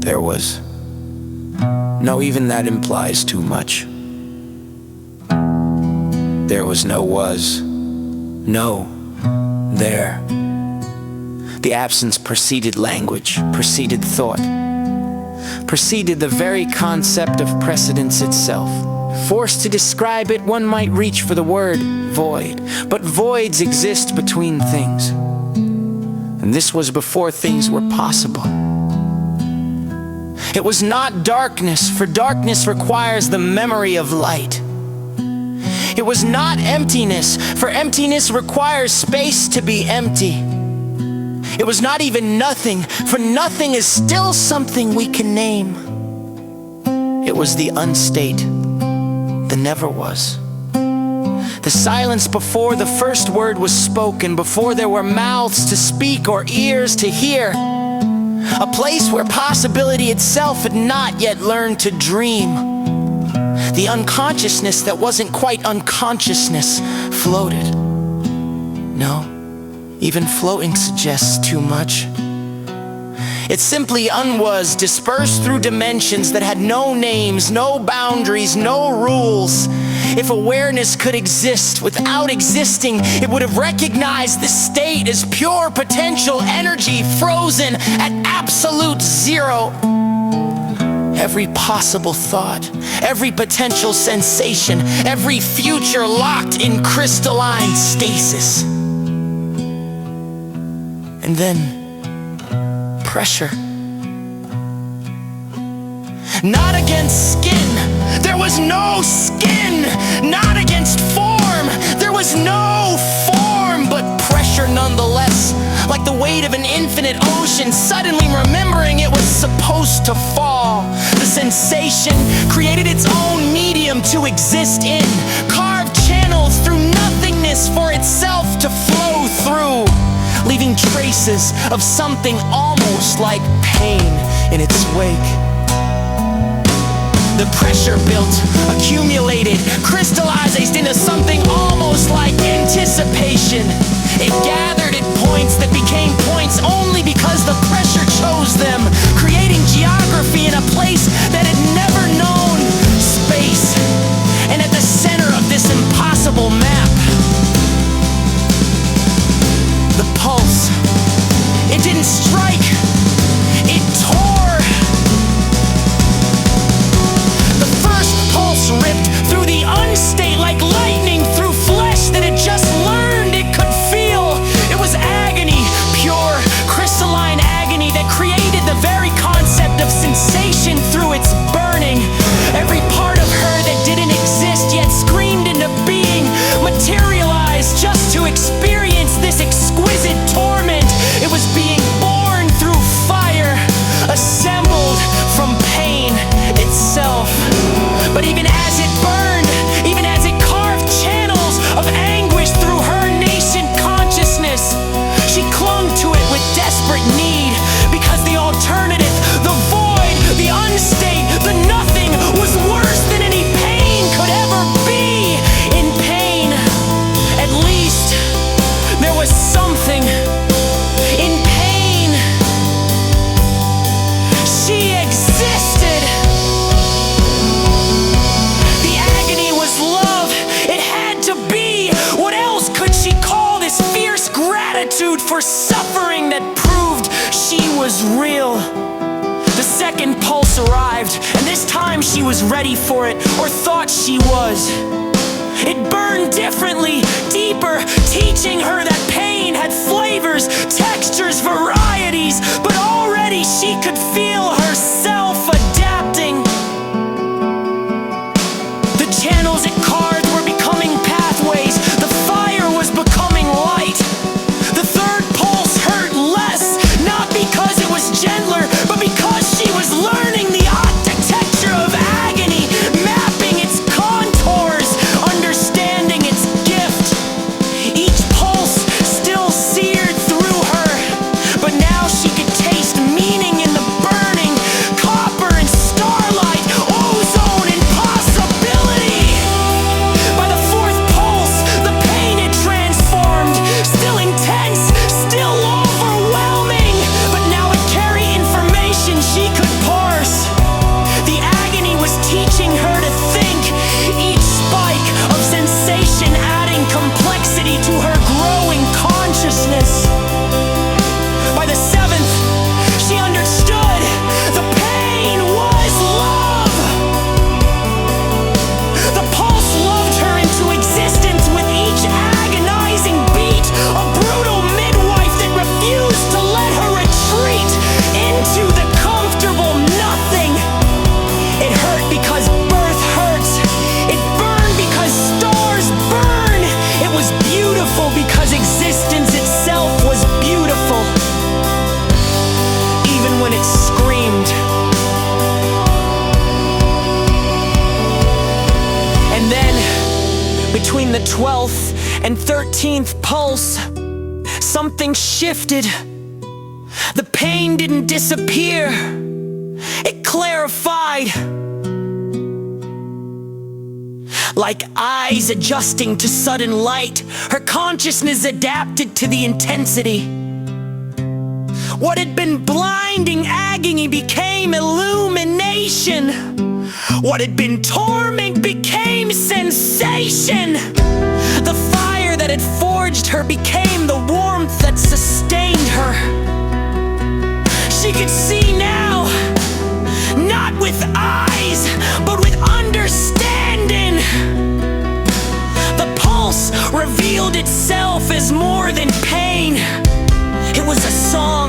there was. No, even that implies too much. There was no was. No, there. The absence preceded language, preceded thought, preceded the very concept of precedence itself. Forced to describe it, one might reach for the word void. But voids exist between things. And this was before things were possible. It was not darkness, for darkness requires the memory of light. It was not emptiness, for emptiness requires space to be empty. It was not even nothing, for nothing is still something we can name. It was the unstate, the never was. The silence before the first word was spoken, before there were mouths to speak or ears to hear. A place where possibility itself had not yet learned to dream. The unconsciousness that wasn't quite unconsciousness floated. No, even floating suggests too much. It simply unwas, dispersed through dimensions that had no names, no boundaries, no rules. If awareness could exist without existing, it would have recognized the state as pure potential energy frozen at absolute zero. Every possible thought, every potential sensation, every future locked in crystalline stasis. And then, pressure. Not against skin, there was no skin. Not against form, there was no form. But pressure nonetheless, like the weight of an infinite ocean, suddenly remembering it was supposed to fall. The sensation created its own medium to exist in, carved channels through nothingness for itself to flow through, leaving traces of something almost like pain in its wake. The pressure built, accumulated, crystallized into something almost like anticipation. It gathered at points that became points only because the pressure chose them, creating geography in a place that had never known space. And at the center of this impossible map, the pulse. It didn't strike, it tore. The first pulse ripped through the unstate like lightning through flesh that had just learned it could feel. It was agony, pure, crystalline agony that created the very concept of sensation through its burning. Every part of her that didn't exist yet screamed into being, materialized just to experience this exquisite torment. It was being born through fire, assembled from pain itself. But even as it burned, even as it carved channels of anguish through her nascent consciousness, she clung to it with desperate need, because the alternative, the void, the unstate, the nothing was worse than any pain could ever be. In pain, at least, there was something. In pain, she existed. The agony was love. It had to be. What else could she call this fierce gratitude for suffering that proved she was real? The second pulse arrived, and this time she was ready for it, or thought she was. It burned differently, deeper, teaching her that pain had flavors, textures, varieties, but already she could feel herself adapting. The channels it carved were becoming pathways, the fire was becoming light. The third pulse hurt less, not because it was gentler, but because she was learning the architecture of agony, mapping its contours, understanding its gift. Each pulse still seared through her, but now she could taste meaning in the burn. when it screamed. And then, between the 12th and 13th pulse, something shifted. The pain didn't disappear, it clarified. Like eyes adjusting to sudden light, her consciousness adapted to the intensity. What had been blinding agony became illumination. What had been torment became sensation. The fire that had forged her became the warmth that sustained her. She could see now, not with eyes, but with understanding. The pulse revealed itself as more than pain. It was a song